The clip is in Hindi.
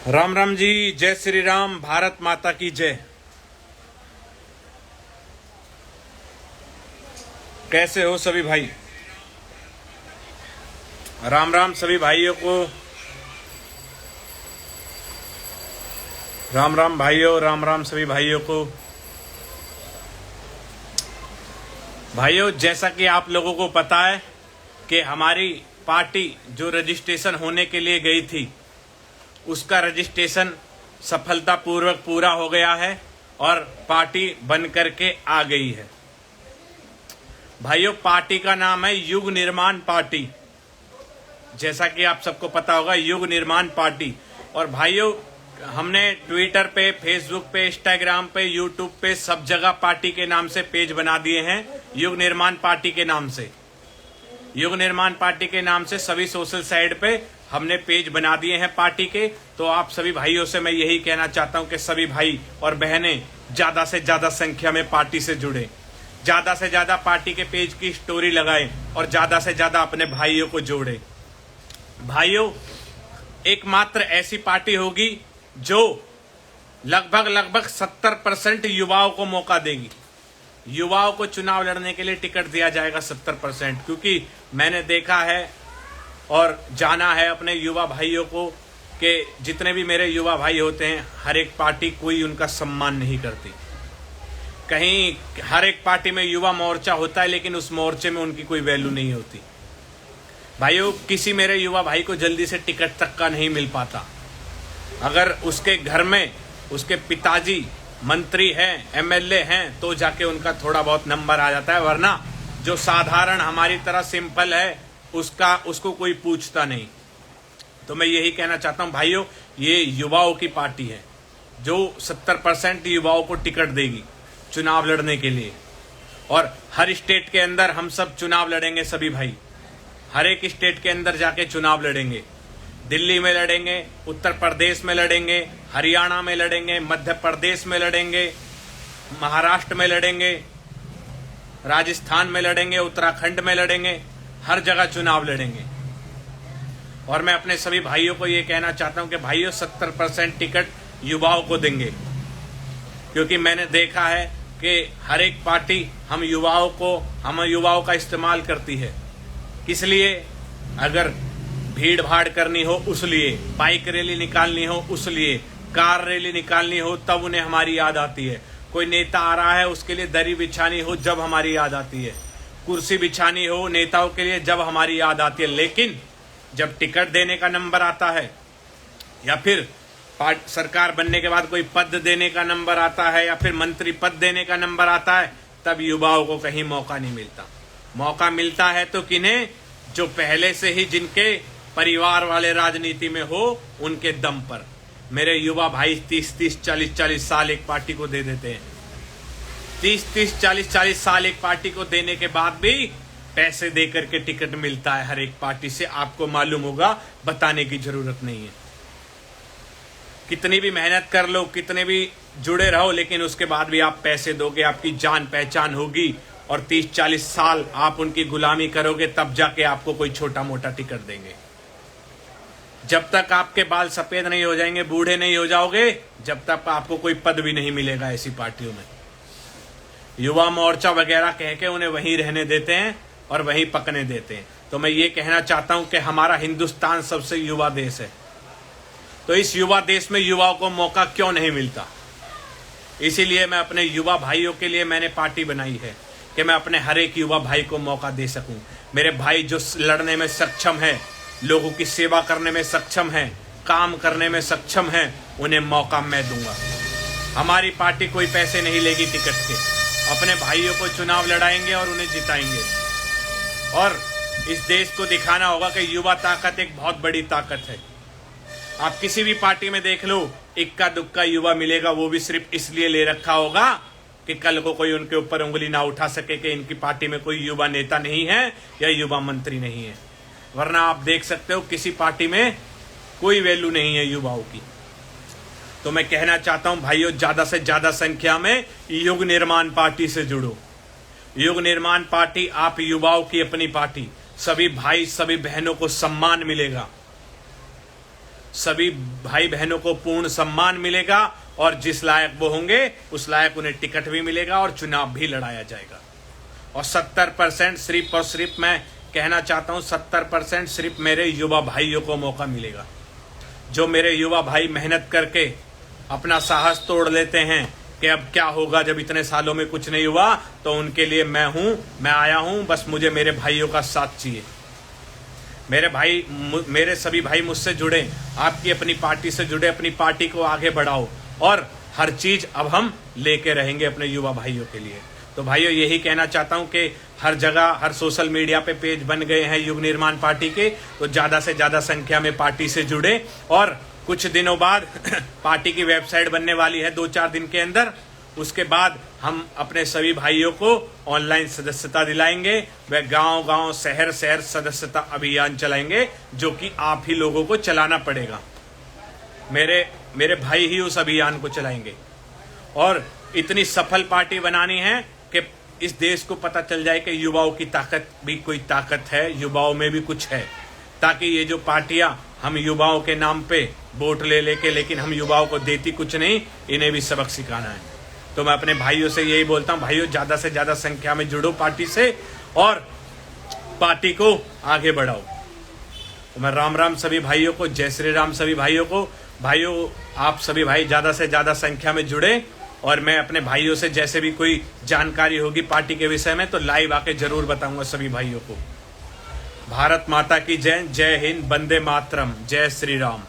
राम राम जी, जय श्री राम, भारत माता की जय। कैसे हो सभी भाई? राम राम सभी भाइयों को। राम राम भाइयों, राम राम सभी भाइयों को। भाइयों, जैसा कि आप लोगों को पता है कि हमारी पार्टी जो रजिस्ट्रेशन होने के लिए गई थी उसका रजिस्ट्रेशन सफलतापूर्वक पूरा हो गया है और पार्टी बन करके आ गई है। भाइयों, पार्टी का नाम है युग निर्माण पार्टी। जैसा कि आप सबको पता होगा, युग निर्माण पार्टी। और भाइयों, हमने ट्विटर पे, फेसबुक पे, इंस्टाग्राम पे, यूट्यूब पे सब जगह पार्टी के नाम से पेज बना दिए हैं। युग निर्माण पार्टी के नाम से, युग निर्माण पार्टी के नाम से सभी सोशल साइट पे हमने पेज बना दिए हैं पार्टी के। तो आप सभी भाइयों से मैं यही कहना चाहता हूं कि सभी भाई और बहनें ज्यादा से ज्यादा संख्या में पार्टी से जुड़े, ज्यादा से ज्यादा पार्टी के पेज की स्टोरी लगाएं और ज्यादा से ज्यादा अपने भाइयों को जोड़ें। भाइयों, एकमात्र ऐसी पार्टी होगी जो लगभग 70% युवाओं को मौका देगी। युवाओं को चुनाव लड़ने के लिए टिकट दिया जाएगा 70%, क्योंकि मैंने देखा है और जाना है अपने युवा भाइयों को कि जितने भी मेरे युवा भाई होते हैं, हर एक पार्टी कोई उनका सम्मान नहीं करती। कहीं हर एक पार्टी में युवा मोर्चा होता है लेकिन उस मोर्चे में उनकी कोई वैल्यू नहीं होती। भाइयों, किसी मेरे युवा भाई को जल्दी से टिकट तक का नहीं मिल पाता। अगर उसके घर में उसके पिताजी मंत्री हैं, एमएलए हैं, तो जाके उनका थोड़ा बहुत नंबर आ जाता है, वरना जो साधारण हमारी तरह सिंपल है उसको कोई पूछता नहीं। तो मैं यही कहना चाहता हूं भाइयों, ये युवाओं की पार्टी है जो 70% युवाओं को टिकट देगी चुनाव लड़ने के लिए। और हर स्टेट के अंदर हम सब चुनाव लड़ेंगे सभी भाई, हर एक स्टेट के अंदर जाके चुनाव लड़ेंगे। दिल्ली में लड़ेंगे, उत्तर प्रदेश में लड़ेंगे, हरियाणा में लड़ेंगे, मध्य प्रदेश में लड़ेंगे, महाराष्ट्र में लड़ेंगे, राजस्थान में लड़ेंगे, उत्तराखंड में लड़ेंगे, हर जगह चुनाव लड़ेंगे। और मैं अपने सभी भाइयों को ये कहना चाहता हूं कि भाइयों, 70% टिकट युवाओं को देंगे, क्योंकि मैंने देखा है कि हर एक पार्टी हम युवाओं का इस्तेमाल करती है। किस लिए? अगर भीड़ भाड़ करनी हो उस लिए, बाइक रैली निकालनी हो उस लिए, कार रैली निकालनी हो तब उन्हें हमारी याद आती है। कोई नेता आ रहा है उसके लिए दरी बिछानी हो जब हमारी याद आती है, कुर्सी बिछानी हो नेताओं के लिए जब हमारी याद आती है। लेकिन जब टिकट देने का नंबर आता है या फिर सरकार बनने के बाद कोई पद देने का नंबर आता है या फिर मंत्री पद देने का नंबर आता है, तब युवाओं को कहीं मौका नहीं मिलता। मौका मिलता है तो किन्हें? जो पहले से ही जिनके परिवार वाले राजनीति में हो, उनके दम पर। मेरे युवा भाई 30-30, 40-40 साल एक पार्टी को दे देते हैं। 30-30, 40-40 साल एक पार्टी को देने के बाद भी पैसे दे करके टिकट मिलता है हर एक पार्टी से। आपको मालूम होगा, बताने की जरूरत नहीं है। कितनी भी मेहनत कर लो, कितने भी जुड़े रहो, लेकिन उसके बाद भी आप पैसे दोगे, आपकी जान पहचान होगी और 30-40 साल आप उनकी गुलामी करोगे, तब जाके आपको कोई छोटा मोटा टिकट देंगे। जब तक आपके बाल सफेद नहीं हो जाएंगे, बूढ़े नहीं हो जाओगे, जब तक आपको कोई पद भी नहीं मिलेगा ऐसी पार्टियों में। युवा मोर्चा वगैरह कह के उन्हें वहीं रहने देते हैं और वहीं पकने देते हैं। तो मैं ये कहना चाहता हूं कि हमारा हिंदुस्तान सबसे युवा देश है, तो इस युवा देश में युवाओं को मौका क्यों नहीं मिलता? इसीलिए मैं अपने युवा भाइयों के लिए मैंने पार्टी बनाई है कि मैं अपने हर एक युवा भाई को मौका दे सकूं। मेरे भाई जो लड़ने में सक्षम है, लोगों की सेवा करने में सक्षम है, काम करने में सक्षम है, उन्हें मौका मैं दूंगा। हमारी पार्टी कोई पैसे नहीं लेगी टिकट के। अपने भाइयों को चुनाव लड़ाएंगे और उन्हें जिताएंगे। और इस देश को दिखाना होगा कि युवा ताकत एक बहुत बड़ी ताकत है। आप किसी भी पार्टी में देख लो, इक्का दुक्का युवा मिलेगा, वो भी सिर्फ इसलिए ले रखा होगा कि कल को कोई उनके ऊपर उंगली ना उठा सके कि इनकी पार्टी में कोई युवा नेता नहीं है या युवा मंत्री नहीं है। वरना आप देख सकते हो किसी पार्टी में कोई वैल्यू नहीं है युवाओं की। तो मैं कहना चाहता हूं भाइयों, ज्यादा से ज्यादा संख्या में युग निर्माण पार्टी से जुड़ो। युग निर्माण पार्टी आप युवाओं की अपनी पार्टी, सभी भाई सभी बहनों को सम्मान मिलेगा। सभी भाई बहनों को पूर्ण सम्मान मिलेगा और जिस लायक वो होंगे उस लायक उन्हें टिकट भी मिलेगा और चुनाव भी लड़ाया जाएगा। और 70% सिर्फ और सिर्फ मैं कहना चाहता हूं 70% सिर्फ मेरे युवा भाइयों को मौका मिलेगा। जो मेरे युवा भाई मेहनत करके अपना साहस तोड़ लेते हैं कि अब क्या होगा जब इतने सालों में कुछ नहीं हुआ, तो उनके लिए मैं आया हूं। बस मुझे मेरे भाइयों का साथ चाहिए। मेरे सभी भाई मुझसे जुड़े, आपकी अपनी पार्टी से जुड़े, अपनी पार्टी को आगे बढ़ाओ और हर चीज अब हम लेके रहेंगे अपने युवा भाइयों के लिए। तो भाइयों यही कहना चाहता हूं कि हर जगह हर सोशल मीडिया पे पेज बन गए हैं युग निर्माण पार्टी के, तो ज्यादा से ज्यादा संख्या में पार्टी से जुड़े। और कुछ दिनों बाद पार्टी की वेबसाइट बनने वाली है 2-4 दिन के अंदर। उसके बाद हम अपने सभी भाइयों को ऑनलाइन सदस्यता दिलाएंगे। वे गांव-गांव, शहर-शहर सदस्यता अभियान चलाएंगे, जो कि आप ही लोगों को चलाना पड़ेगा। मेरे भाई ही उस अभियान को चलाएंगे और इतनी सफल पार्टी बनानी है कि इस देश को पता चल जाए कि युवाओं की ताकत भी कोई ताकत है, युवाओं में भी कुछ है। ताकि ये जो पार्टियां हम युवाओं के नाम पे वोट ले लेके, लेकिन हम युवाओं को देती कुछ नहीं, इन्हें भी सबक सिखाना है। तो मैं अपने भाइयों से यही बोलता हूं, भाइयों ज्यादा से ज्यादा संख्या में जुड़ो पार्टी से और पार्टी को आगे बढ़ाओ। तो मैं राम राम सभी भाइयों को, जय श्री राम सभी भाइयों को। भाइयों आप सभी भाई ज्यादा से ज्यादा संख्या में जुड़े और मैं अपने भाइयों से जैसे भी कोई जानकारी होगी पार्टी के विषय में तो लाइव आके जरूर बताऊंगा सभी भाइयों को। भारत माता की जय। जय हिंद, वंदे मातरम, जय श्री राम।